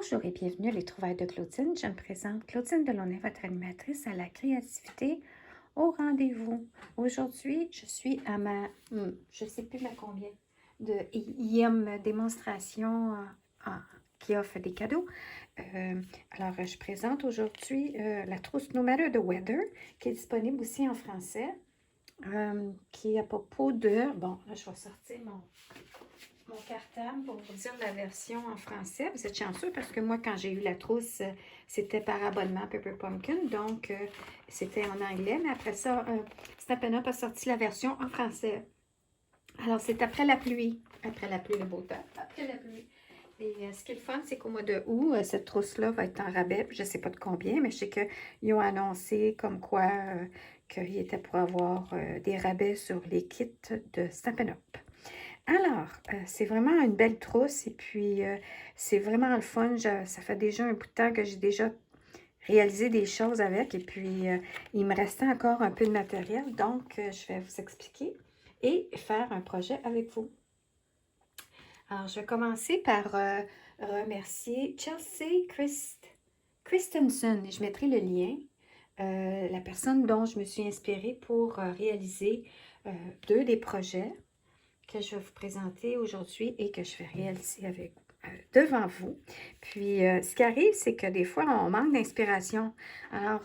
Bonjour et bienvenue à Les Trouvailles de Claudine. Je me présente Claudine Delaunay, votre animatrice à la créativité au rendez-vous. Aujourd'hui, je suis à ma, je ne sais plus ma combien, de IM démonstration qui offre des cadeaux. Alors, je présente aujourd'hui la trousse No Matter the Weather, qui est disponible aussi en français, qui est à propos de, bon, là, je vais sortir mon cartable pour vous dire la version en français. Vous êtes chanceux parce que moi, quand j'ai eu la trousse, c'était par abonnement Pepper Pumpkin. Donc, c'était en anglais. Mais après ça, Stampin' Up a sorti la version en français. Alors, c'est après la pluie. Après la pluie, le beau temps. Après la pluie. Et ce qui est le fun, c'est qu'au mois de août, cette trousse-là va être en rabais. Je ne sais pas de combien, mais je sais qu'ils ont annoncé comme quoi qu'il était pour avoir des rabais sur les kits de Stampin' Up. Alors, c'est vraiment une belle trousse et puis c'est vraiment le fun. Ça fait déjà un bout de temps que j'ai déjà réalisé des choses avec et puis il me restait encore un peu de matériel. Donc, je vais vous expliquer et faire un projet avec vous. Alors, je vais commencer par remercier Chelsea Christensen. Je mettrai le lien, la personne dont je me suis inspirée pour réaliser deux des projets que je vais vous présenter aujourd'hui et que je vais réaliser avec devant vous. Puis, ce qui arrive, c'est que des fois, on manque d'inspiration. Alors,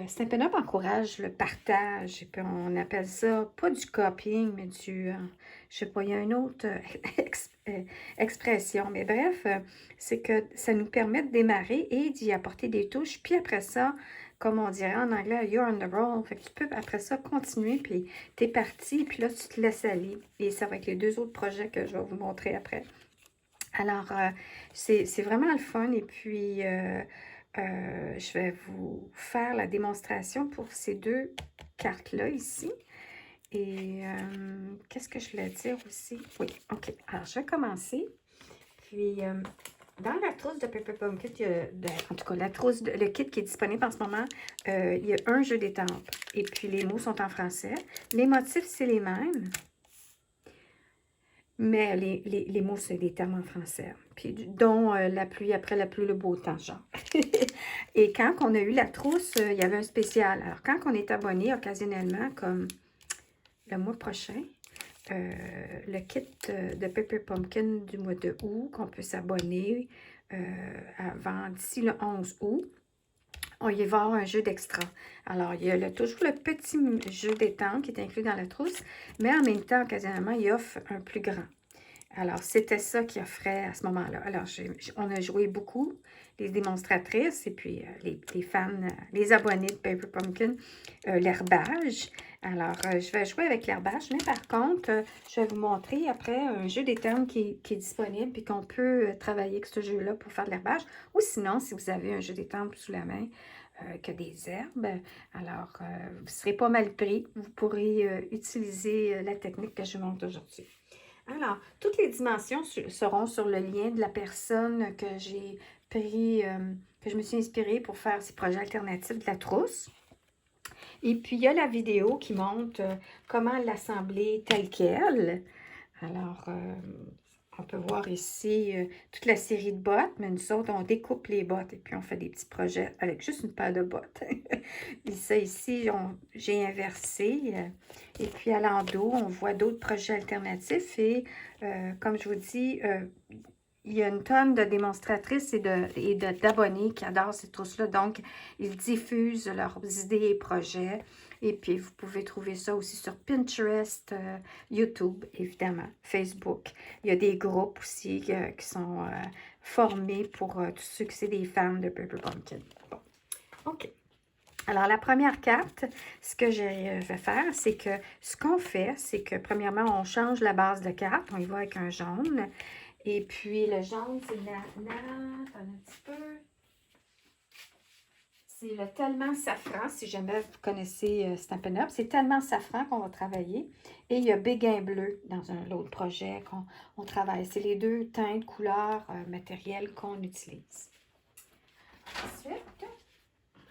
Stampin' Up encourage le partage. Et puis, on appelle ça, pas du copying, mais du, je sais pas, il y a une autre expression. Mais bref, c'est que ça nous permet de démarrer et d'y apporter des touches. Puis après ça, comme on dirait en anglais, you're on the roll. Fait que tu peux après ça continuer, puis t'es parti, puis là, tu te laisses aller. Et ça va être les deux autres projets que je vais vous montrer après. Alors, c'est vraiment le fun. Et puis, je vais vous faire la démonstration pour ces deux cartes-là ici. Et qu'est-ce que je voulais dire aussi? Oui, OK. Alors, je vais commencer. Puis, dans la trousse de Pepper Pumpkin, en tout cas, le kit qui est disponible en ce moment, il y a un jeu d'étampes. Et puis, les mots sont en français. Les motifs, c'est les mêmes. Mais les mots, c'est des termes en français. Puis, dont la pluie, après la pluie, le beau temps, genre. Et quand on a eu la trousse, il y avait un spécial. Alors, quand on est abonné occasionnellement, comme le mois prochain, le kit de Pepper Pumpkin du mois de août, qu'on peut s'abonner avant, d'ici le 11 août, on y va avoir un jeu d'extra. Alors, il y a toujours le petit jeu d'étang qui est inclus dans la trousse, mais en même temps, occasionnellement, il offre un plus grand. Alors, c'était ça qu'il offrait à ce moment-là. Alors, on a joué beaucoup, les démonstratrices et puis les fans, les abonnés de Pepper Pumpkin, l'herbage. Alors, je vais jouer avec l'herbage, mais par contre, je vais vous montrer après un jeu des termes qui est disponible puis qu'on peut travailler avec ce jeu-là pour faire de l'herbage. Ou sinon, si vous avez un jeu des termes sous la main, que des herbes, alors vous ne serez pas mal pris. Vous pourrez utiliser la technique que je montre aujourd'hui. Alors, toutes les dimensions seront sur le lien de la personne que j'ai pris, que je me suis inspirée pour faire ces projets alternatifs de la trousse. Et puis, il y a la vidéo qui montre comment l'assembler telle qu'elle. Alors, on peut voir ici toute la série de bottes, mais nous autres, on découpe les bottes et puis on fait des petits projets avec juste une paire de bottes. Et ça ici, j'ai inversé. Et puis à l'endos, on voit d'autres projets alternatifs. Et comme je vous dis, il y a une tonne de démonstratrices et d'abonnés qui adorent ces trousses-là. Donc, ils diffusent leurs idées et projets. Et puis, vous pouvez trouver ça aussi sur Pinterest, YouTube, évidemment, Facebook. Il y a des groupes aussi qui sont formés pour tous ceux qui sont des fans de Pepper Pumpkin. Bon, OK. Alors, la première carte, ce que je vais faire, c'est que ce qu'on fait, c'est que premièrement, on change la base de carte. On y va avec un jaune. Et puis, le jaune, c'est un petit peu. C'est le Tellement Safran, si jamais vous connaissez Stampin' Up. C'est Tellement Safran qu'on va travailler. Et il y a Béguin Bleu dans l'autre projet qu'on travaille. C'est les deux teintes, couleurs, matériels qu'on utilise. Ensuite,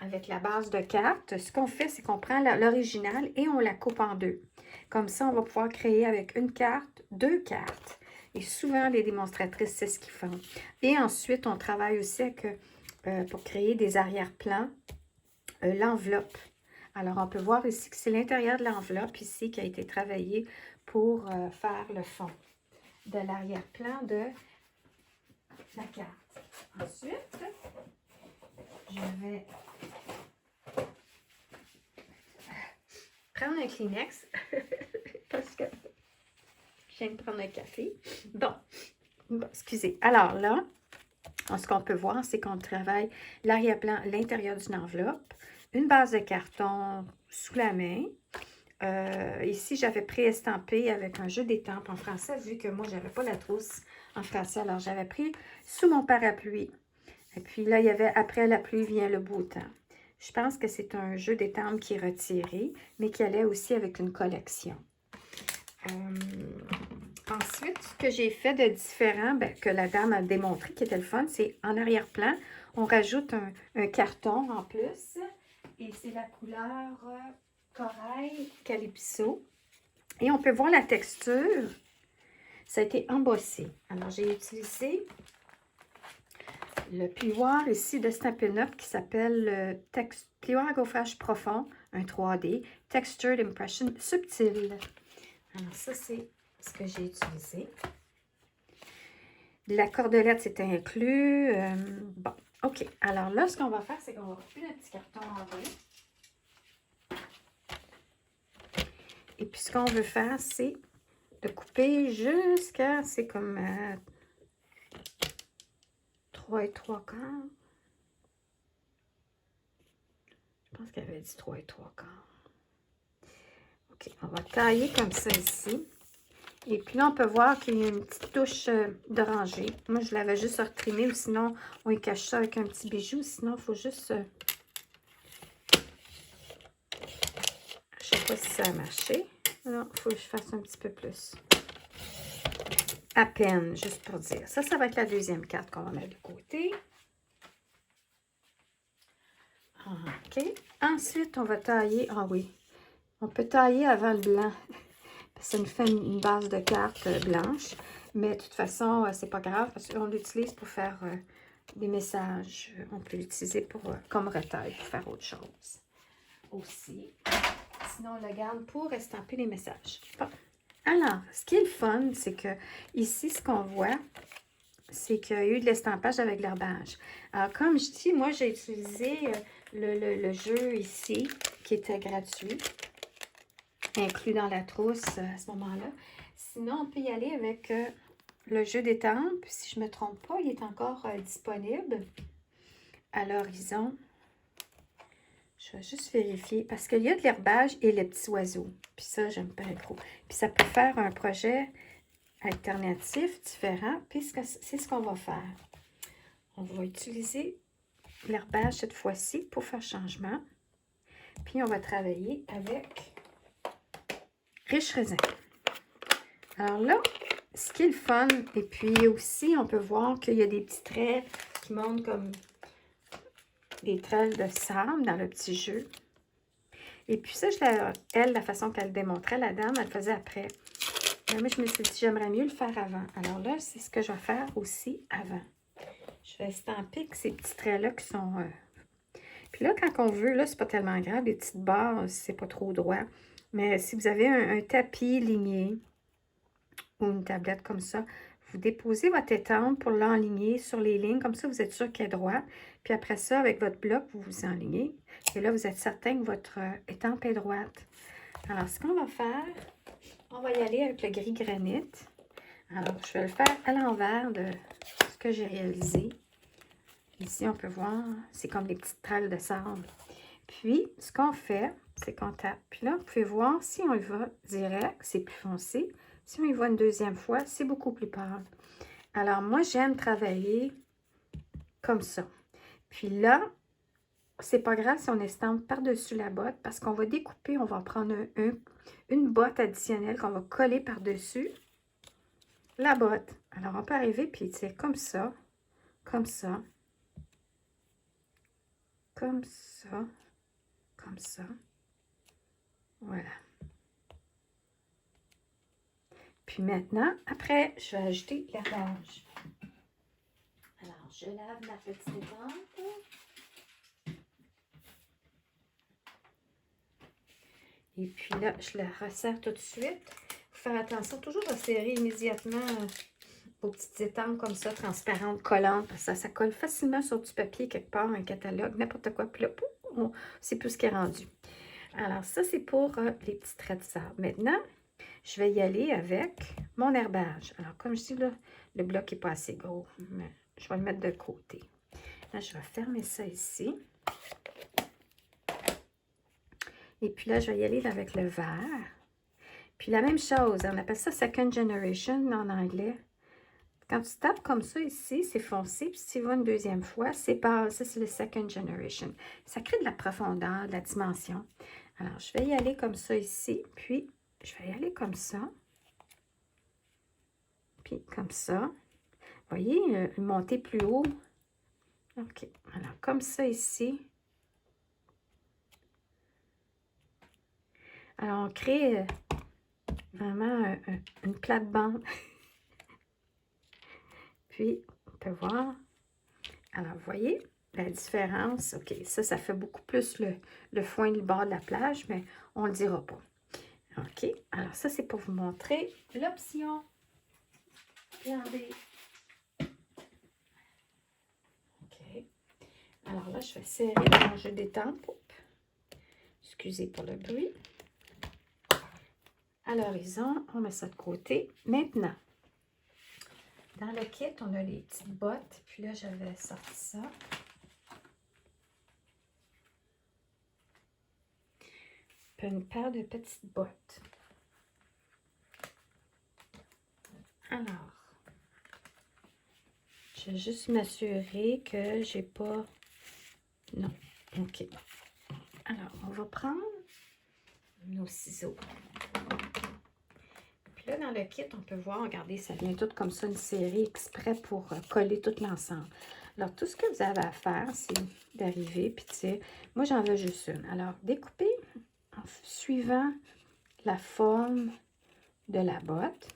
avec la base de carte, ce qu'on fait, c'est qu'on prend l'original et on la coupe en deux. Comme ça, on va pouvoir créer avec une carte, deux cartes Et souvent, les démonstratrices, c'est ce qu'ils font. Et ensuite, on travaille aussi avec, pour créer des arrière-plans, l'enveloppe. Alors, on peut voir ici que c'est l'intérieur de l'enveloppe ici qui a été travaillé pour faire le fond de l'arrière-plan de la carte. Ensuite, je vais prendre un Kleenex parce que je viens de prendre un café. Bon, excusez. Alors là, ce qu'on peut voir, c'est qu'on travaille l'arrière-plan, l'intérieur d'une enveloppe, une base de carton sous la main. Ici, j'avais pré-estampé avec un jeu d'étampes en français, vu que moi, je n'avais pas la trousse en français. Alors, j'avais pris sous mon parapluie. Et puis là, il y avait après la pluie vient le beau temps. Je pense que c'est un jeu d'étampes qui est retiré, mais qui allait aussi avec une collection. Ensuite, ce que j'ai fait de différent, que la dame a démontré, qui était le fun, c'est en arrière-plan, on rajoute un carton en plus. Et c'est la couleur corail calypso. Et on peut voir la texture. Ça a été embossé. Alors, j'ai utilisé le plioir ici de Stampin' Up qui s'appelle plioir à gaufrage profond, un 3D, Textured Impression subtil. Alors, ça, c'est ce que j'ai utilisé. La cordelette, c'est inclus. Bon, OK. Alors là, ce qu'on va faire, c'est qu'on va couper notre petit carton en deux. Et puis, ce qu'on veut faire, c'est de couper jusqu'à, c'est comme 3 et 3 quarts. Je pense qu'elle avait dit 3 et 3 quarts. OK, on va tailler comme ça ici. Et puis là, on peut voir qu'il y a une petite touche d'oranger. Moi, je l'avais juste retrimé, ou sinon, on y cache ça avec un petit bijou. Sinon, il faut juste... Je sais pas si ça a marché. Non, il faut que je fasse un petit peu plus. À peine, juste pour dire. Ça va être la deuxième carte qu'on va mettre de côté. OK. Ensuite, on va tailler... Ah oui, on peut tailler avant le blanc. Ça nous fait une base de cartes blanche. Mais de toute façon, c'est pas grave parce qu'on l'utilise pour faire des messages. On peut l'utiliser pour comme retail pour faire autre chose aussi. Sinon, on le garde pour estamper les messages. Bon. Alors, ce qui est le fun, c'est que ici, ce qu'on voit, c'est qu'il y a eu de l'estampage avec l'herbage. Alors, comme je dis, moi, j'ai utilisé le jeu ici, qui était gratuit, inclus dans la trousse à ce moment-là. Sinon, on peut y aller avec le jeu d'étampes. Si je ne me trompe pas, il est encore disponible à l'horizon. Je vais juste vérifier parce qu'il y a de l'herbage et les petits oiseaux. Puis ça, j'aime pas trop. Puis ça peut faire un projet alternatif, différent. Puis c'est ce qu'on va faire. On va utiliser l'herbage cette fois-ci pour faire changement. Puis on va travailler avec Riche Raisin. Alors là, ce qui est le fun, et puis aussi, on peut voir qu'il y a des petits traits qui montent comme des traits de sable dans le petit jeu. Et puis ça, la façon qu'elle démontrait, la dame, elle le faisait après. Mais moi, je me suis dit, j'aimerais mieux le faire avant. Alors là, c'est ce que je vais faire aussi avant. Je vais estamper que ces petits traits-là qui sont... Puis là, quand on veut, là, c'est pas tellement grave. Les petites barres, c'est pas trop droit. Mais si vous avez un tapis ligné ou une tablette comme ça, vous déposez votre étampe pour l'enligner sur les lignes. Comme ça, vous êtes sûr qu'elle est droite. Puis après ça, avec votre bloc, vous vous enlignez. Et là, vous êtes certain que votre étampe est droite. Alors, ce qu'on va faire, on va y aller avec le gris granit. Alors, je vais le faire à l'envers de ce que j'ai réalisé. Ici, on peut voir, c'est comme des petites trails de sable. Puis, ce qu'on fait, c'est qu'on tape. Puis là, vous pouvez voir, si on y va direct, c'est plus foncé. Si on y va une deuxième fois, c'est beaucoup plus pâle. Alors, moi, j'aime travailler comme ça. Puis là, c'est pas grave si on estampe par-dessus la botte parce qu'on va découper, on va prendre une botte additionnelle qu'on va coller par-dessus la botte. Alors, on peut arriver puis tirer comme ça, comme ça, comme ça, comme ça. Voilà. Puis maintenant, après, je vais ajouter l'herbage. Alors, je lave ma petite étampe. Et puis là, je la resserre tout de suite. Faut faire attention, toujours resserrer immédiatement vos petites étampes comme ça, transparentes, collantes, parce que ça colle facilement sur du papier quelque part, un catalogue, n'importe quoi. Puis là, pouf, on sait plus ce qui est rendu. Alors ça, c'est pour les petits traits de sable. Maintenant, je vais y aller avec mon herbage. Alors, comme je dis, là, le bloc n'est pas assez gros, mais je vais le mettre de côté. Là, je vais fermer ça ici. Et puis là, je vais y aller avec le vert. Puis la même chose, on appelle ça second generation en anglais. Quand tu tapes comme ça ici, c'est foncé. Puis si tu vas une deuxième fois, c'est pâle. Ça, c'est le second generation. Ça crée de la profondeur, de la dimension. Alors, je vais y aller comme ça ici. Puis, je vais y aller comme ça. Puis, comme ça. Vous voyez, une montée plus haut. OK. Alors, comme ça ici. Alors, on crée vraiment une plate-bande. Puis, on peut voir. Alors, vous voyez la différence? OK, ça fait beaucoup plus le foin du bord de la plage, mais on ne le dira pas. OK, alors ça, c'est pour vous montrer l'option. Regardez. OK. Alors là, je vais serrer mon jeu d'étampe. Excusez pour le bruit. À l'horizon, on met ça de côté. Maintenant, dans le kit, on a les petites bottes. Puis là, j'avais sorti ça. Puis une paire de petites bottes. Alors, je vais juste m'assurer que j'ai pas... Non. OK. Alors, on va prendre nos ciseaux. Puis là, dans le kit, on peut voir, regardez, ça vient tout comme ça, une série exprès pour coller tout l'ensemble. Alors, tout ce que vous avez à faire, c'est d'arriver, puis tu sais, moi, j'en veux juste une. Alors, découpez en suivant la forme de la botte.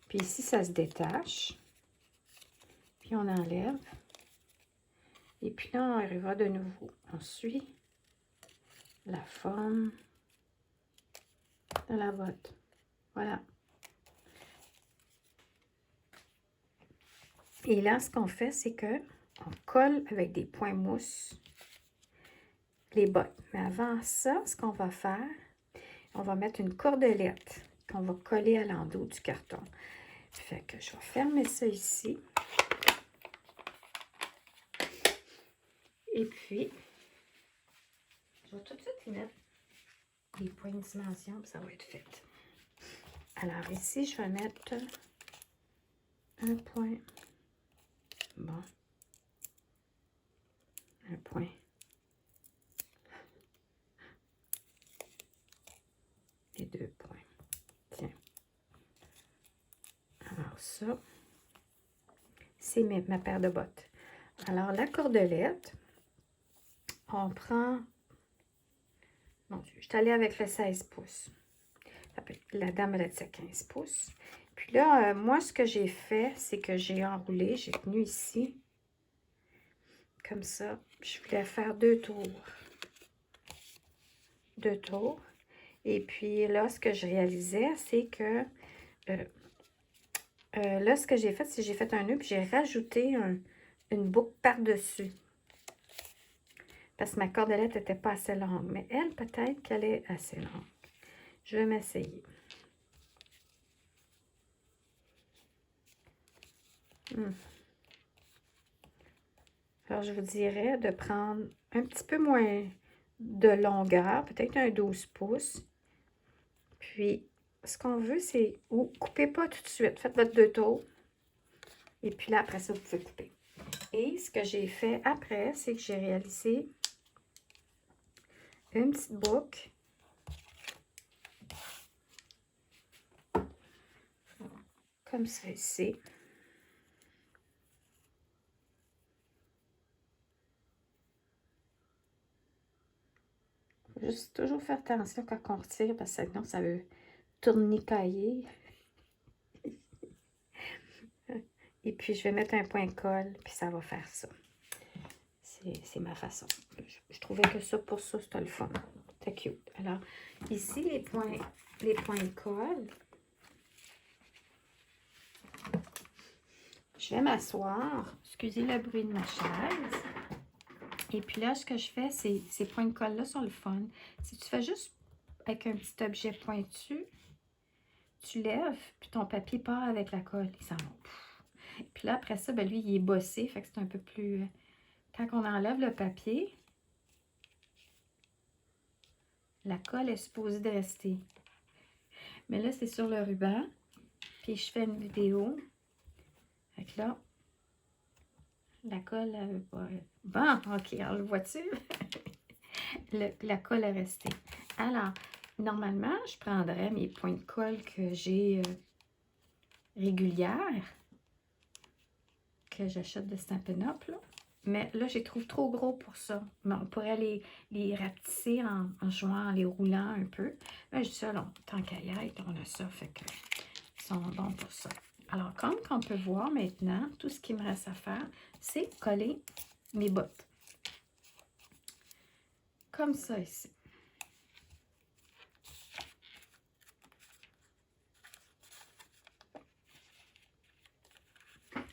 Puis ici, ça se détache. Puis on enlève. Et puis là, on arrivera de nouveau. On suit la forme de la botte. Voilà. Et là, ce qu'on fait, c'est que on colle avec des points mousse les bottes. Mais avant ça, ce qu'on va faire, on va mettre une cordelette qu'on va coller à l'endos du carton. Fait que je vais fermer ça ici. Et puis, je vais tout de suite y mettre des points de dimension, ça va être fait. Alors ici, je vais mettre un point. Bon. Un point. Et 2 points. Tiens. Alors ça, c'est ma paire de bottes. Alors la cordelette, on prend... Mon Dieu, je suis allée avec le 16 pouces. La dame, elle a dit 15 pouces. Puis là, moi, ce que j'ai fait, c'est que j'ai enroulé, j'ai tenu ici. Comme ça. Je voulais faire 2 tours. 2 tours. Et puis là, ce que je réalisais, c'est que... là, ce que j'ai fait, c'est que j'ai fait un nœud, puis j'ai rajouté une boucle par-dessus. Parce que ma cordelette n'était pas assez longue. Mais elle, peut-être qu'elle est assez longue. Je vais m'essayer. Alors, je vous dirais de prendre un petit peu moins de longueur, peut-être un 12 pouces. Puis, ce qu'on veut, c'est... Ou coupez pas tout de suite. Faites votre 2 tours. Et puis là, après ça, vous pouvez couper. Et ce que j'ai fait après, c'est que j'ai réalisé une petite boucle. Comme ça ici. Faut juste toujours faire attention quand on retire, parce que sinon, ça veut tournicailler. puis je vais mettre un point de colle, puis ça va faire ça. C'est ma façon. Je trouvais que ça, pour ça, c'était le fun. C'était cute. Alors, ici, les points de colle. Je vais m'asseoir. Excusez le bruit de ma chaise. Et puis là, ce que je fais, c'est ces points de colle-là sont le fun. Si tu fais juste avec un petit objet pointu, tu lèves, puis ton papier part avec la colle. Il s'en va. Puis là, après ça, ben lui, il est bossé. Fait que c'est un peu plus... Quand on enlève le papier, la colle est supposée de rester. Mais là, c'est sur le ruban. Puis je fais une vidéo. Fait que là, la colle, elle veut pas... Bon, OK, on le voit-tu? La colle est restée. Alors, normalement, je prendrais mes points de colle que j'ai régulières, que j'achète de Stampin' Up, là. Mais là, je les trouve trop gros pour ça. Mais on pourrait les rapetisser en jouant, en les roulant un peu. Mais je dis ça, là, tant qu'à y être, on a ça, fait que ils sont bons pour ça. Alors, comme on peut voir maintenant, tout ce qui me reste à faire, c'est coller mes bottes. Comme ça ici.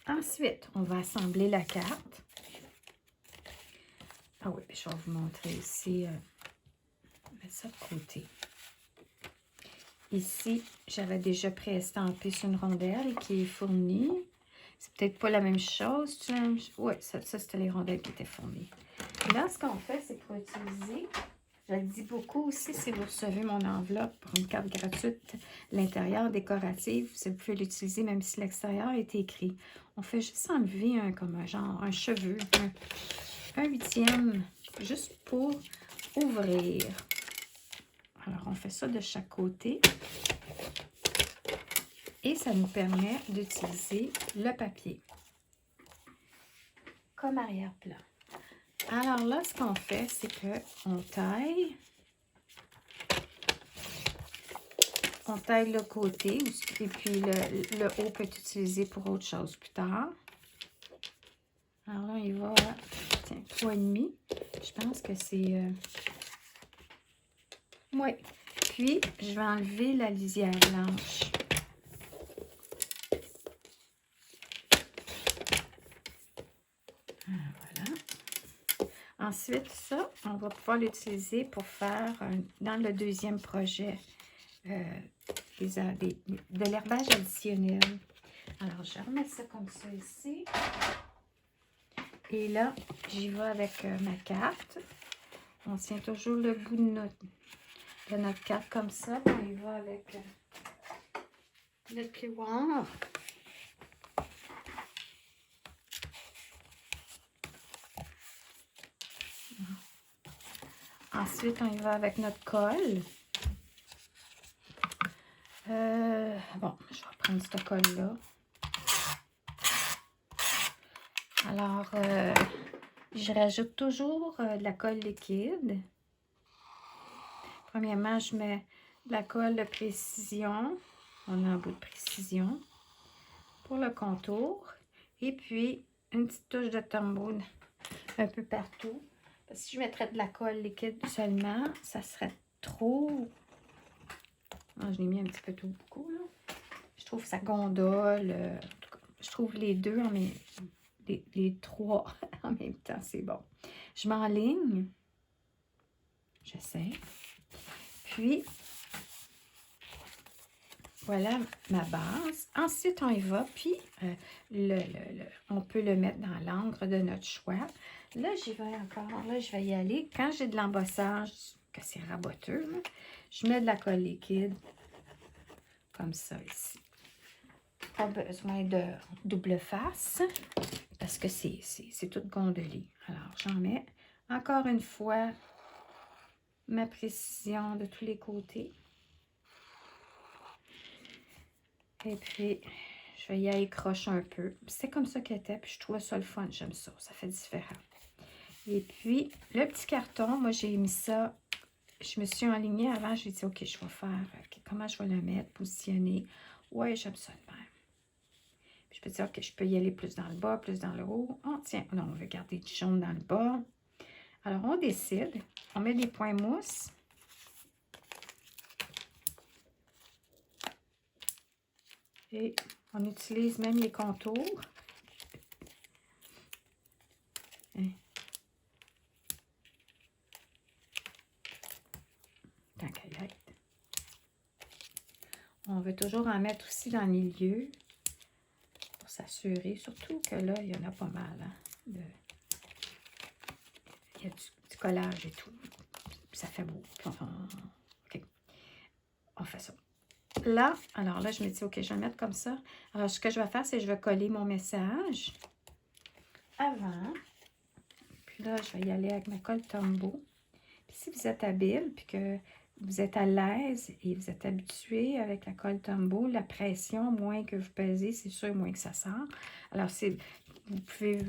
Ensuite, on va assembler la carte. Ah oui, je vais vous montrer ici. Mettre ça de côté. Ici, j'avais déjà préestampé sur une rondelle qui est fournie. C'est peut-être pas la même chose. Oui, ça c'était les rondelles qui étaient fournies. Et là, ce qu'on fait, c'est pour utiliser, je le dis beaucoup aussi, si vous recevez mon enveloppe pour une carte gratuite, l'intérieur décoratif, vous pouvez l'utiliser même si l'extérieur est écrit. On fait juste enlever un cheveu, un huitième, juste pour ouvrir. Alors, on fait ça de chaque côté. Et ça nous permet d'utiliser le papier comme arrière-plan. Alors là, ce qu'on fait, c'est qu'on taille. On taille le côté et puis le haut peut être utilisé pour autre chose plus tard. Alors là, il va à 3,5. Je pense que c'est... Oui. Puis, je vais enlever la lisière blanche. Voilà. Ensuite, ça, on va pouvoir l'utiliser pour faire, dans le deuxième projet, de l'herbage additionnel. Alors, je remets ça comme ça ici. Et là, j'y vais avec ma carte. On tient toujours le bout de notre carte comme ça. On y va avec le plioir. Ensuite, on y va avec notre colle. Bon, je vais prendre cette colle-là. Alors, je rajoute toujours de la colle liquide. Premièrement, je mets de la colle de précision. On a un bout de précision pour le contour. Et puis, une petite touche de Tombow un peu partout. Parce que si je mettrais de la colle liquide seulement, ça serait trop... Ah, je l'ai mis un petit peu tout beaucoup, là. Je trouve que ça gondole. En tout cas, je trouve les deux, les trois en même temps, c'est bon. Je m'enligne. J'essaie. Puis, voilà ma base. Ensuite, on y va. Puis, on peut le mettre dans l'encre de notre choix. Là, j'y vais encore. Là, je vais y aller. Quand j'ai de l'embossage, que c'est raboteux, là, je mets de la colle liquide. Comme ça, ici. Pas besoin de double face. Parce que c'est tout gondolé. Alors, j'en mets encore une fois ma précision de tous les côtés. Et puis, je vais y aller croche un peu. C'est comme ça qu'elle était, puis je trouvais ça le fun. J'aime ça, ça fait différent. Et puis, le petit carton, moi, j'ai mis ça. Je me suis enlignée avant, j'ai dit, OK, je vais faire, comment je vais le mettre, positionner. Ouais, j'aime ça de même. Je peux dire que je peux y aller plus dans le bas, plus dans le haut. Oh, tiens, non, on veut garder du jaune dans le bas. Alors, on décide. On met des points mousse. Et on utilise même les contours. Hein. Tant qu'à y être. On veut toujours en mettre aussi dans le milieu pour s'assurer, surtout que là, il y en a pas mal. Hein, il y a du collage et tout. Puis ça fait beau. OK. On fait ça. Là, alors là, je me dis, OK, je vais le mettre comme ça. Alors, ce que je vais faire, c'est que je vais coller mon message avant. Puis là, je vais y aller avec ma colle Tombow. Puis si vous êtes habile, puis que vous êtes à l'aise et vous êtes habitué avec la colle Tombow, la pression, moins que vous pesez, c'est sûr, moins que ça sort. Alors, vous pouvez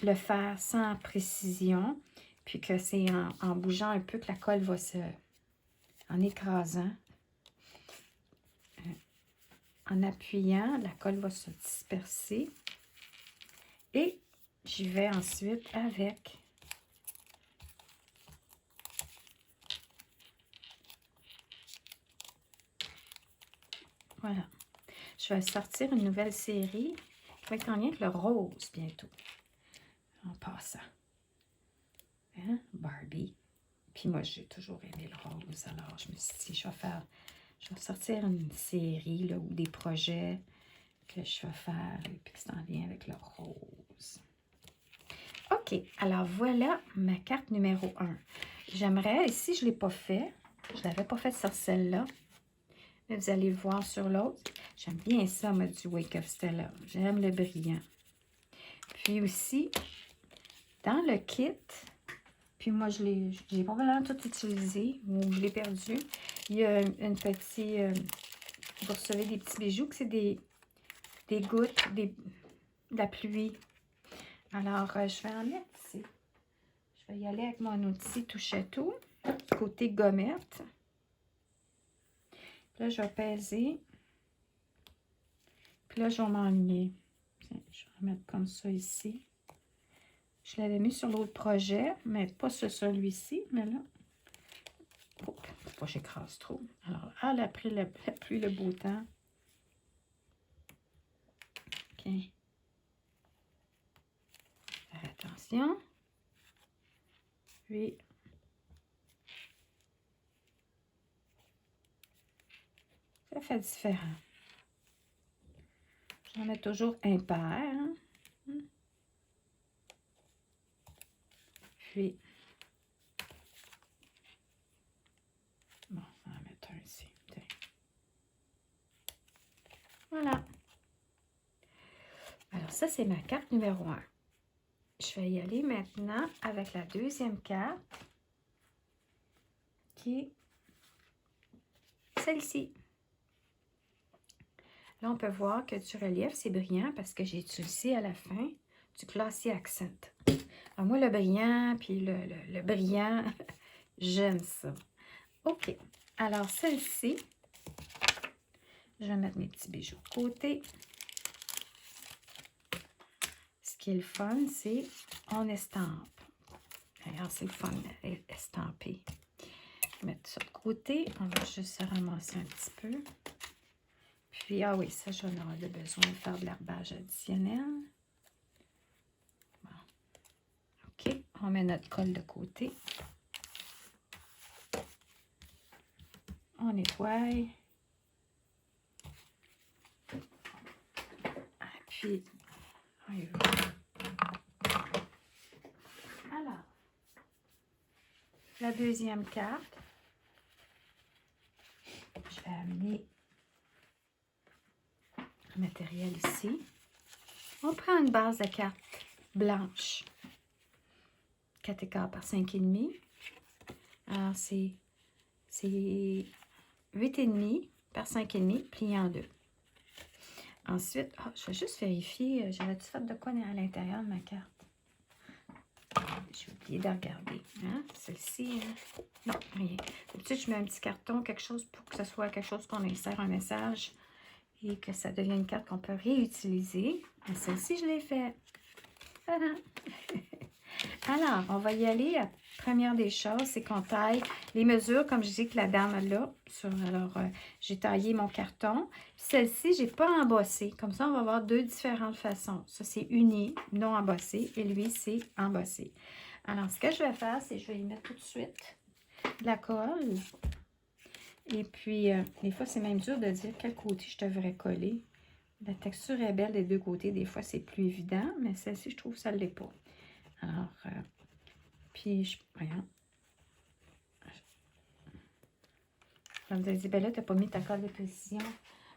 le faire sans précision, puis que c'est en bougeant un peu que la colle va en écrasant. En appuyant, la colle va se disperser. Et j'y vais ensuite avec voilà. Je vais sortir une nouvelle série qui va être en lien avec le rose bientôt. En passant. Hein? Barbie. Puis moi, j'ai toujours aimé le rose. Alors, je me suis dit, je vais sortir une série là, ou des projets que je vais faire et puis que c'est en lien avec le rose. OK. Alors, voilà ma carte numéro 1. J'aimerais, si je ne l'ai pas fait, je ne l'avais pas fait sur celle-là, mais vous allez le voir sur l'autre. J'aime bien ça, moi, du Wake of Stella. J'aime le brillant. Puis aussi, dans le kit, puis moi, j'ai probablement tout utilisé, ou je l'ai perdu. Il y a une petite, vous recevez des petits bijoux, que c'est des gouttes, de la pluie. Alors, je vais en mettre ici. Je vais y aller avec mon outil touche-à-tout, côté gommette. Puis là, je vais peser. Puis là, je vais m'enligner. Je vais remettre comme ça ici. Je l'avais mis sur l'autre projet, mais pas sur celui-ci. Mais là, faut pas que j'écrase trop. Alors, à la pluie, le beau temps. OK. Faire attention. Puis, ça fait différent. J'en mets toujours impair. Hein? Puis, bon, on va en mettre un ici. Tiens. Voilà. Alors, ça, c'est ma carte numéro 1. Je vais y aller maintenant avec la deuxième carte, qui est celle-ci. Là, on peut voir que du relief, c'est brillant parce que j'ai utilisé à la fin du Glossy Accent. Alors, moi, le brillant, puis le brillant, j'aime ça. OK. Alors, celle-ci, je vais mettre mes petits bijoux de côté. Ce qui est le fun, c'est on estampe. Alors, c'est le fun d'estamper. Je vais mettre ça de côté. On va juste se ramasser un petit peu. Puis, ah oui, ça, j'en aurai besoin de faire de l'herbage additionnel. Bon. OK, on met notre colle de côté. On nettoie. Puis, on y va. Alors, la deuxième carte, je vais amener le matériel ici. On prend une base de carte blanche, 4 écarts par 5,5. Alors, c'est 8,5 par 5,5 plié en deux. Ensuite, je vais juste vérifier, j'avais-tu fait de quoi à l'intérieur de ma carte? J'ai oublié de regarder. Hein? Celle-ci, hein? Non, rien. D'habitude, je mets un petit carton, quelque chose pour que ce soit quelque chose qu'on insère un message. et que ça devient une carte qu'on peut réutiliser. Et celle-ci, je l'ai faite. Voilà. Alors, on va y aller. La première des choses, c'est qu'on taille les mesures, comme je dis que la dame a là. Alors, j'ai taillé mon carton. Celle-ci, je n'ai pas embossé. Comme ça, on va avoir deux différentes façons. Ça, c'est uni, non embossé. Et lui, c'est embossé. Alors, ce que je vais faire, c'est que je vais y mettre tout de suite de la colle. Et puis, des fois, c'est même dur de dire quel côté je devrais coller. La texture est belle des deux côtés. Des fois, c'est plus évident, mais celle-ci, je trouve que ça ne l'est pas. Alors, puis, voyons. Je me disais, ben là, tu n'as pas mis ta colle de précision.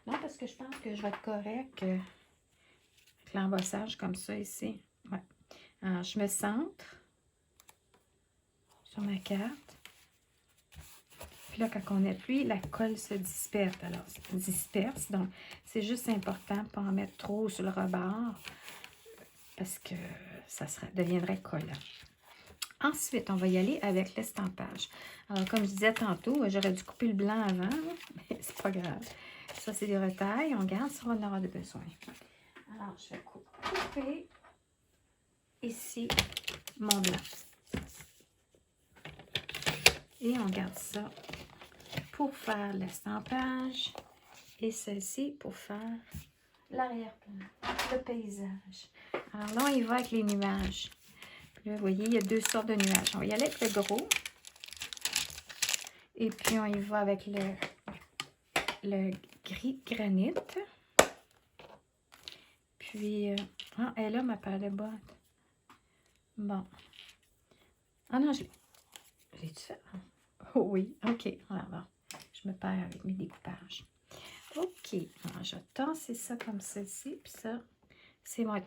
Non, parce que je pense que je vais être correct avec l'embossage comme ça ici. Ouais. Alors, je me centre sur ma carte. Puis là, quand on appuie, la colle se disperse. Alors, disperse. Donc, c'est juste important de ne pas en mettre trop sur le rebord parce que ça deviendrait collant. Ensuite, on va y aller avec l'estampage. Alors, comme je disais tantôt, j'aurais dû couper le blanc avant, mais c'est pas grave. Ça, c'est des retailles. On garde ça, on en aura besoin. Alors, je vais couper ici mon blanc. Et on garde ça pour faire l'estampage. Et celle-ci pour faire l'arrière-plan, le paysage. Alors là, on y va avec les nuages. Là, vous voyez, il y a deux sortes de nuages. On va y aller avec le gros. Et puis, on y va avec le gris granit. Puis, elle est là, ma paire de bottes. Bon. Ah non, j'ai-tu fait? Oh oui, OK. Alors, bon, je me perds avec mes découpages. OK. Alors, je vais tasser ça comme ceci. Puis ça, c'est ma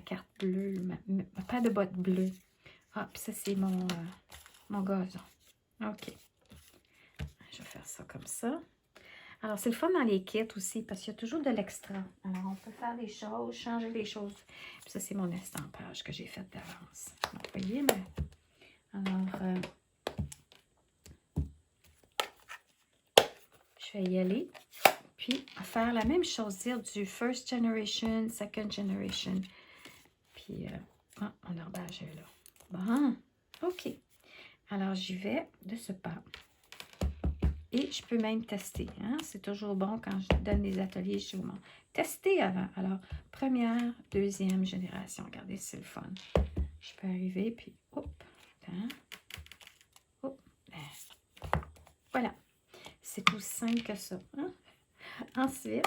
carte bleue, ma paire de bottes bleues. Ah, puis ça, c'est mon gazon. OK. Je vais faire ça comme ça. Alors, c'est le fun dans les kits aussi, parce qu'il y a toujours de l'extra. Alors, on peut faire des choses, changer les choses. Puis ça, c'est mon estampage que j'ai fait d'avance. Donc, vous voyez, mais... Alors, je vais y aller. Puis, faire la même chose, dire du first generation, second generation. Puis, mon herbage est là. Bon, OK. Alors, j'y vais de ce pas. Et je peux même tester. Hein? C'est toujours bon quand je donne des ateliers, je vous tester avant. Alors, première, deuxième génération. Regardez, c'est le fun. Je peux arriver, puis hop, hein? Hop, voilà. C'est aussi simple que ça. Hein? Ensuite,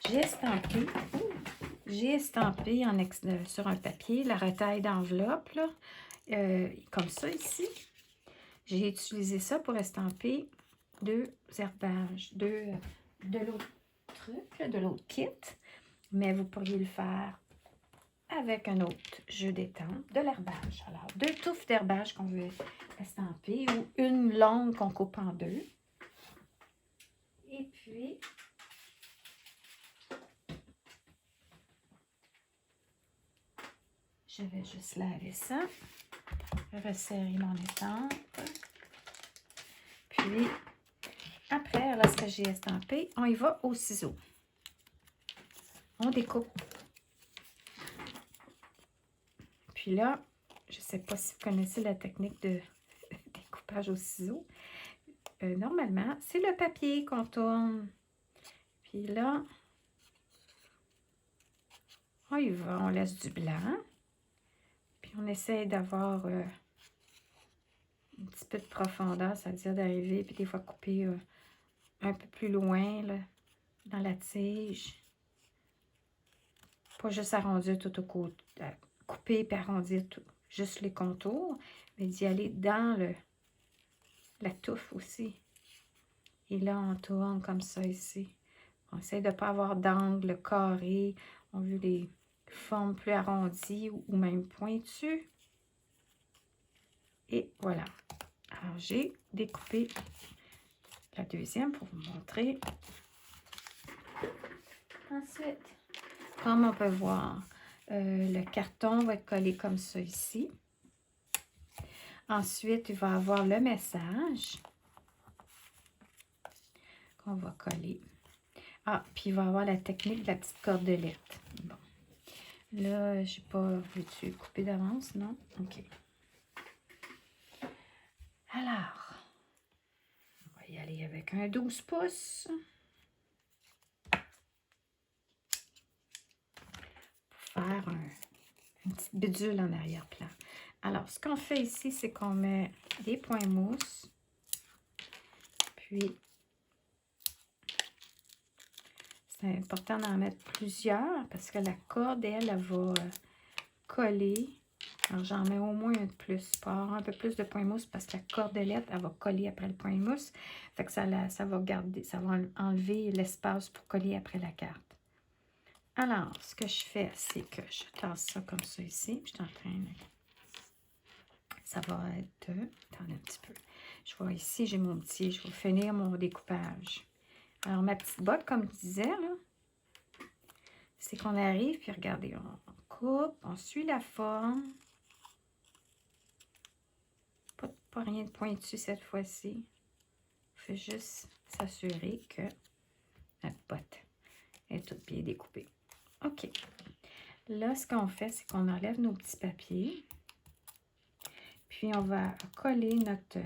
j'ai estampé sur un papier la retaille d'enveloppe, comme ça ici. J'ai utilisé ça pour estamper deux herbages, de l'autre truc, de l'autre kit. Mais vous pourriez le faire avec un autre jeu d'étampe, de l'herbage. Alors, deux touffes d'herbage qu'on veut estamper ou une longue qu'on coupe en deux. Et puis, je vais juste laver ça, resserrer mon étampe. Puis, après, lorsque j'ai estampé, on y va au ciseau. On découpe. Puis là, je ne sais pas si vous connaissez la technique de découpage au ciseau. Normalement, c'est le papier qu'on tourne. Puis là, on y va, on laisse du blanc. Puis on essaie d'avoir un petit peu de profondeur, c'est-à-dire d'arriver, puis des fois couper un peu plus loin là, dans la tige. Pas juste arrondir tout au côté, couper et arrondir tout, juste les contours, mais d'y aller dans la touffe aussi. Et là, on tourne comme ça ici. On essaie de ne pas avoir d'angle carré. On veut les formes plus arrondies ou même pointues. Et voilà. Alors, j'ai découpé la deuxième pour vous montrer. Ensuite, comme on peut voir, le carton va être collé comme ça ici. Ensuite, il va avoir le message qu'on va coller Ah, puis il va y avoir la technique de la petite cordelette. Bon. Là, j'ai pas... Veux-tu couper d'avance? Non? OK. Alors, on va y aller avec un 12 pouces. Pour faire une petite bidule en arrière-plan. Alors, ce qu'on fait ici, c'est qu'on met des points mousse. Puis, c'est important d'en mettre plusieurs parce que la corde, elle va coller. Alors, j'en mets au moins un de plus pour avoir un peu plus de points mousse parce que la cordelette, elle va coller après le point mousse. Fait que ça va garder, ça va enlever l'espace pour coller après la carte. Alors, ce que je fais, c'est que je tasse ça comme ça ici. Je suis en train de... Ça va être... Attendez un petit peu. Je vois ici, j'ai mon petit... Je vais finir mon découpage. Alors, ma petite botte, comme je disais, là, c'est qu'on arrive, puis regardez, on coupe, on suit la forme. Pas rien de pointu cette fois-ci. On fait juste s'assurer que notre botte est toute bien découpée. OK. Là, ce qu'on fait, c'est qu'on enlève nos petits papiers. Puis, on va coller notre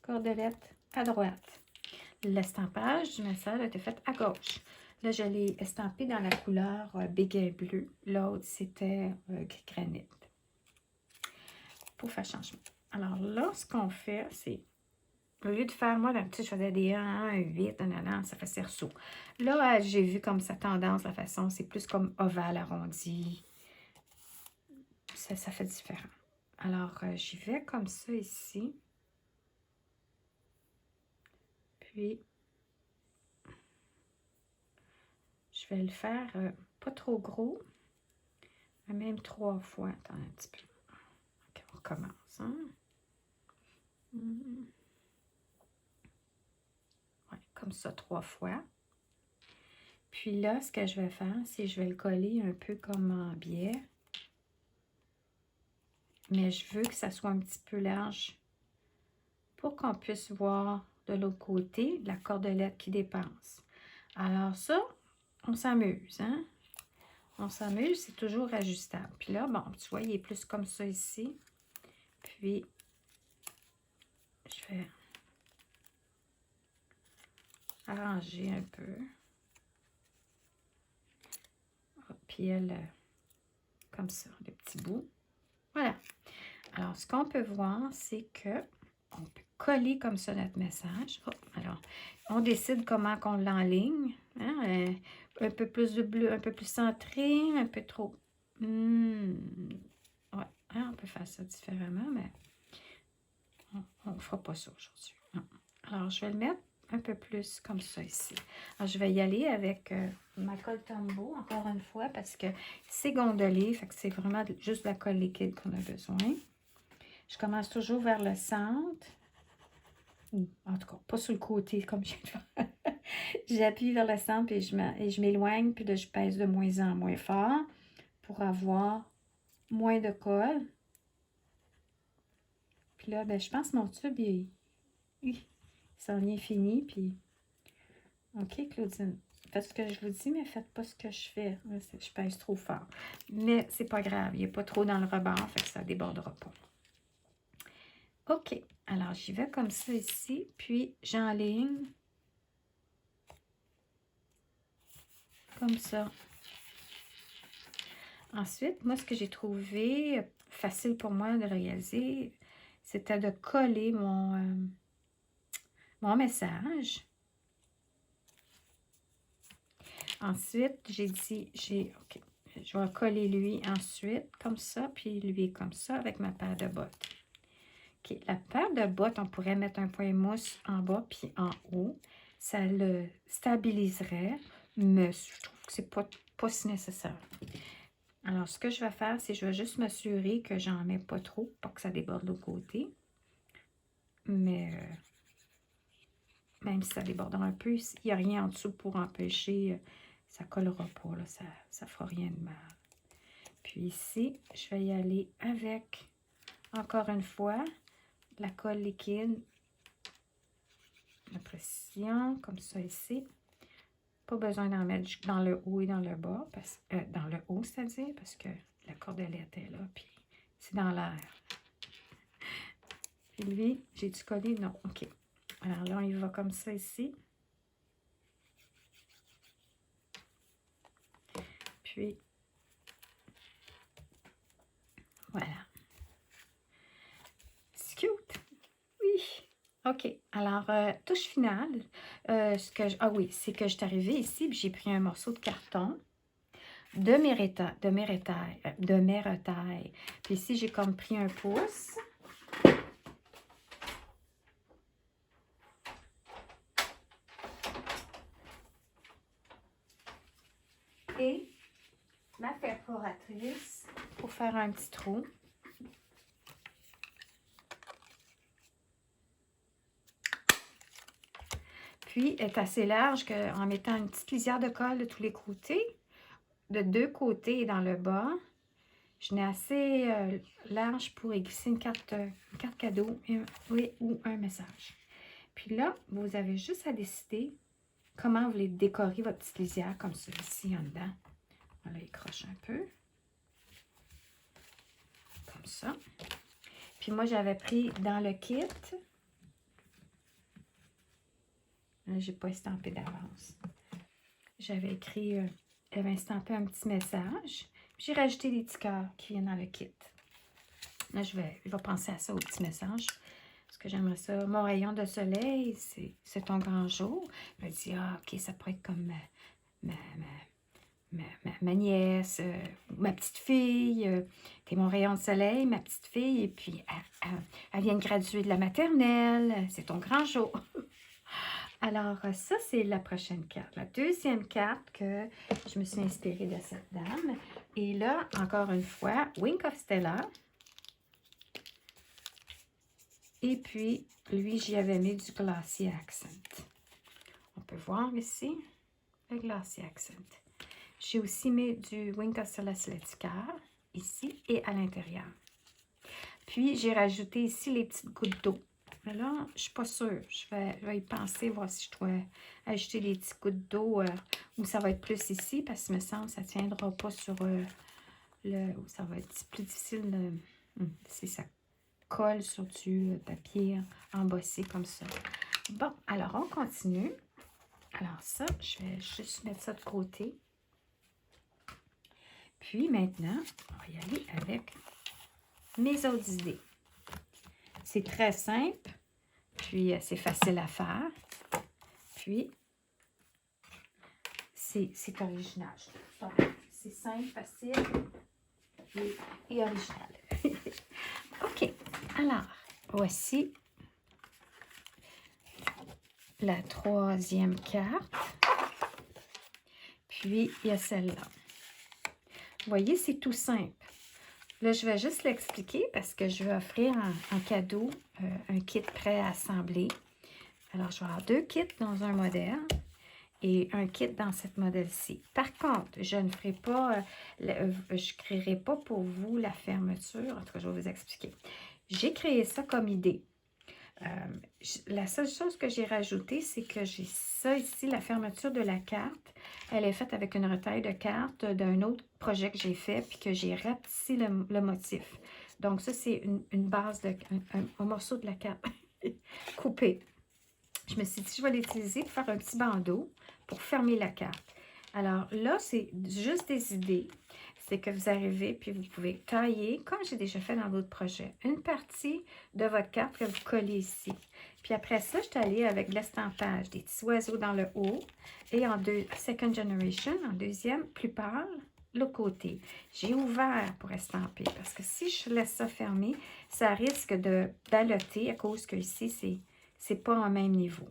cordelette à droite. L'estampage du message a été fait à gauche. Là, je l'ai estampé dans la couleur béguin bleu. L'autre, c'était gris granit. Pour faire changement. Alors là, ce qu'on fait, c'est, au lieu de faire, moi, d'habitude, je faisais des 1, 8, ça fait cerceau. Là, j'ai vu comme sa tendance, la façon, c'est plus comme ovale, arrondi. Ça fait différent. Alors, j'y vais comme ça ici. Puis, je vais le faire pas trop gros, mais même 3 fois. Attends un petit peu. OK, on recommence. Hein? Ouais, comme ça, 3 fois. Puis là, ce que je vais faire, c'est que je vais le coller un peu comme en biais. Mais je veux que ça soit un petit peu large pour qu'on puisse voir de l'autre côté la cordelette qui dépasse. Alors ça, on s'amuse, hein? On s'amuse, c'est toujours ajustable. Puis là, bon, tu vois, il est plus comme ça ici. Puis, je vais arranger un peu. Puis elle, comme ça, le petit bout. Voilà. Alors, ce qu'on peut voir, c'est que on peut coller comme ça notre message. Oh, alors, on décide comment qu'on l'enligne. Hein? Un peu plus de bleu, un peu plus centré, un peu trop. Ouais, hein, on peut faire ça différemment, mais on ne fera pas ça aujourd'hui. Alors, je vais le mettre un peu plus comme ça ici. Alors, je vais y aller avec ma colle Tombow, encore une fois, parce que c'est gondolé, fait que c'est vraiment juste de la colle liquide qu'on a besoin. Je commence toujours vers le centre. En tout cas, pas sur le côté, comme je viens de faire. J'appuie vers le centre et je m'éloigne, puis là, je pèse de moins en moins fort pour avoir moins de colle. Puis là, ben, je pense que mon tube, il s'en vient fini, puis... OK, Claudine, faites ce que je vous dis, mais faites pas ce que je fais. Je pèse trop fort. Mais c'est pas grave, il n'est pas trop dans le rebord, fait que ça ne débordera pas. OK, alors j'y vais comme ça ici, puis j'enligne comme ça. Ensuite, moi, ce que j'ai trouvé facile pour moi de réaliser, c'était de coller mon message. Ensuite, j'ai dit, OK, je vais coller lui ensuite, comme ça, puis lui comme ça, avec ma paire de bottes. OK, la paire de bottes, on pourrait mettre un point mousse en bas, puis en haut. Ça le stabiliserait, mais je trouve que c'est pas si nécessaire. Alors, ce que je vais faire, c'est que je vais juste m'assurer que j'en mets pas trop, pour que ça déborde de l'autre côté. Mais même si ça débordera un peu, il n'y a rien en dessous pour empêcher, ça ne collera pas, là, ça ne fera rien de mal. Puis ici, je vais y aller avec, encore une fois, la colle liquide, la précision, comme ça ici, Pas besoin d'en mettre dans le haut et dans le bas, dans le haut, c'est-à-dire, parce que la cordelette est là, puis c'est dans l'air. Puis lui, j'ai-tu collé? Non, OK. Alors là, il va comme ça ici. Puis, voilà. C'est cute. Oui. OK. Alors, touche finale. Ah oui, c'est que je suis arrivée ici, puis j'ai pris un morceau de carton de mes retailles. Puis ici, j'ai comme pris un pouce. Et ma perforatrice pour faire un petit trou. Puis, elle est assez large qu'en mettant une petite lisière de colle de tous les côtés, de deux côtés et dans le bas, je n'ai assez large pour y glisser une carte cadeau ou un message. Puis là, vous avez juste à décider comment vous voulez décorer votre petite lisière, comme celui-ci en dedans. On la écroche un peu. Comme ça. Puis moi, j'avais pris dans le kit. J'ai pas estampé d'avance. J'avais écrit, j'avais estampé un petit message. J'ai rajouté des petits cœurs qui viennent dans le kit. Là, je vais penser à ça, au petit message. Parce que j'aimerais ça. Mon rayon de soleil, c'est ton grand jour. Je me dis, ah, OK, ça pourrait être comme ma nièce, ma petite fille. T'es mon rayon de soleil, ma petite fille. Et puis, elle vient de graduer de la maternelle. C'est ton grand jour. Alors, ça, c'est la prochaine carte. La deuxième carte que je me suis inspirée de cette dame. Et là, encore une fois, Wink of Stella. Et puis, lui, j'y avais mis du Glossy Accent. On peut voir ici le Glossy Accent. J'ai aussi mis du Wink of Stella Celesticaire, ici et à l'intérieur. Puis, j'ai rajouté ici les petites gouttes d'eau. Mais là, je ne suis pas sûre. Je vais y penser, voir si je dois ajouter des petites gouttes d'eau ou ça va être plus ici, parce que me semble que ça ne tiendra pas sur ça va être plus difficile si ça colle sur du papier embossé comme ça. Bon, alors on continue. Alors ça, je vais juste mettre ça de côté. Puis maintenant, on va y aller avec mes autres idées. C'est très simple, puis c'est facile à faire. Puis, c'est original. C'est simple, facile et original. OK, alors, voici la troisième carte. Puis, il y a celle-là. Vous voyez, c'est tout simple. Là, je vais juste l'expliquer parce que je vais offrir en cadeau un kit prêt à assembler. Alors, je vais avoir 2 kits dans un modèle et un kit dans cette modèle-ci. Par contre, je ne ferai pas, je créerai pas pour vous la fermeture. En tout cas, je vais vous expliquer. J'ai créé ça comme idée. La seule chose que j'ai rajoutée, c'est que j'ai ça ici, la fermeture de la carte. Elle est faite avec une retaille de cartes d'un autre projet que j'ai fait, puis que j'ai rapetissé le motif. Donc ça, c'est une base, un morceau de la carte coupé. Je me suis dit, je vais l'utiliser pour faire un petit bandeau pour fermer la carte. Alors là, c'est juste des idées. C'est que vous arrivez, puis vous pouvez tailler, comme j'ai déjà fait dans d'autres projets, une partie de votre carte que vous collez ici. Puis après ça, je suis allée avec l'estampage des petits oiseaux dans le haut et en second generation, en deuxième, plus pâle, le côté. J'ai ouvert pour estamper parce que si je laisse ça fermé, ça risque d'alloter à cause que ici, c'est pas en même niveau.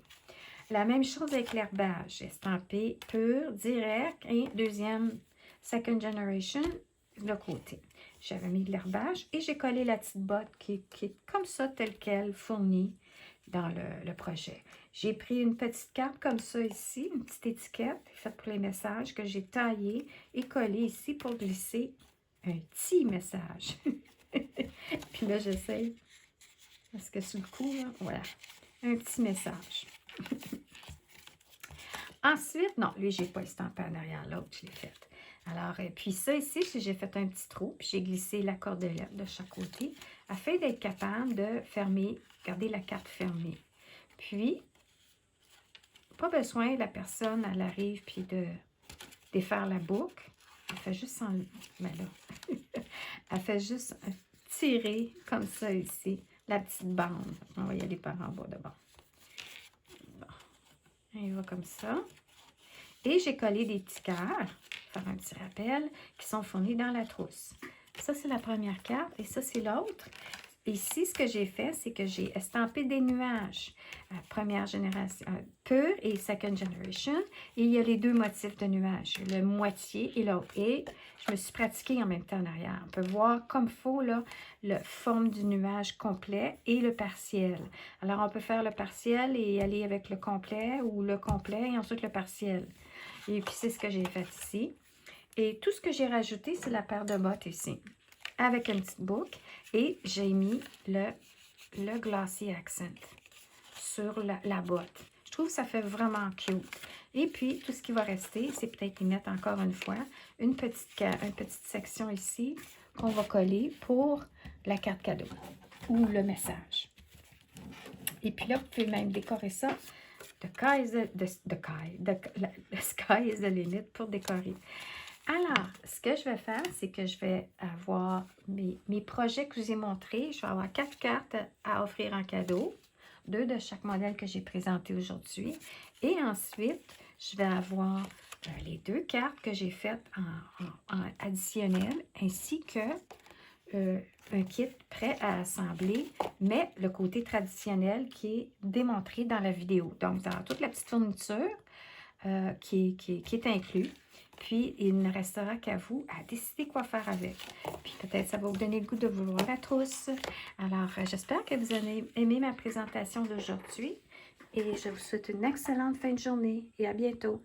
La même chose avec l'herbage, estampé pur, direct et deuxième, second generation, le côté. J'avais mis de l'herbage et j'ai collé la petite botte qui est comme ça, telle qu'elle, fournie dans le projet. J'ai pris une petite carte comme ça ici, une petite étiquette faite pour les messages que j'ai taillée et collée ici pour glisser un petit message. Puis là, j'essaie, parce que sur le coup, là, voilà, un petit message. Ensuite, non, lui, je n'ai pas estampé en arrière, l'autre, je l'ai fait. Alors, puis ça ici, j'ai fait un petit trou, puis j'ai glissé la cordelette de chaque côté, afin d'être capable de fermer, garder la carte fermée. Puis, pas besoin, la personne, elle arrive, puis de défaire la boucle. Elle fait juste mais là, elle fait juste tirer comme ça ici, la petite bande. On va y aller par en bas d'abord. Bon. Il va comme ça. Et j'ai collé des petits cœurs, faire un petit rappel, qui sont fournis dans la trousse. Ça, c'est la première carte et ça, c'est l'autre. Ici, ce que j'ai fait, c'est que j'ai estampé des nuages. Première génération, pure et second generation. Et il y a les deux motifs de nuages, le moitié et l'autre. Et je me suis pratiquée en même temps en arrière. On peut voir comme il faut là, la forme du nuage complet et le partiel. Alors, on peut faire le partiel et aller avec le complet ou le complet et ensuite le partiel. Et puis, c'est ce que j'ai fait ici. Et tout ce que j'ai rajouté, c'est la paire de bottes ici, avec une petite boucle. Et j'ai mis le Glossy Accent sur la botte. Je trouve que ça fait vraiment cute. Et puis, tout ce qui va rester, c'est peut-être y mettre encore une fois une petite section ici qu'on va coller pour la carte cadeau ou le message. Et puis là, vous pouvez même décorer ça. The sky is the limit pour décorer. Alors, ce que je vais faire, c'est que je vais avoir mes projets que je vous ai montrés. Je vais avoir 4 cartes à offrir en cadeau, 2 de chaque modèle que j'ai présenté aujourd'hui. Et ensuite, je vais avoir les 2 cartes que j'ai faites en additionnel, ainsi que un kit prêt à assembler, mais le côté traditionnel qui est démontré dans la vidéo. Donc, dans toute la petite fourniture qui est inclus. Puis, il ne restera qu'à vous à décider quoi faire avec. Puis, peut-être ça va vous donner le goût de vouloir la trousse. Alors, j'espère que vous avez aimé ma présentation d'aujourd'hui. Et je vous souhaite une excellente fin de journée et à bientôt.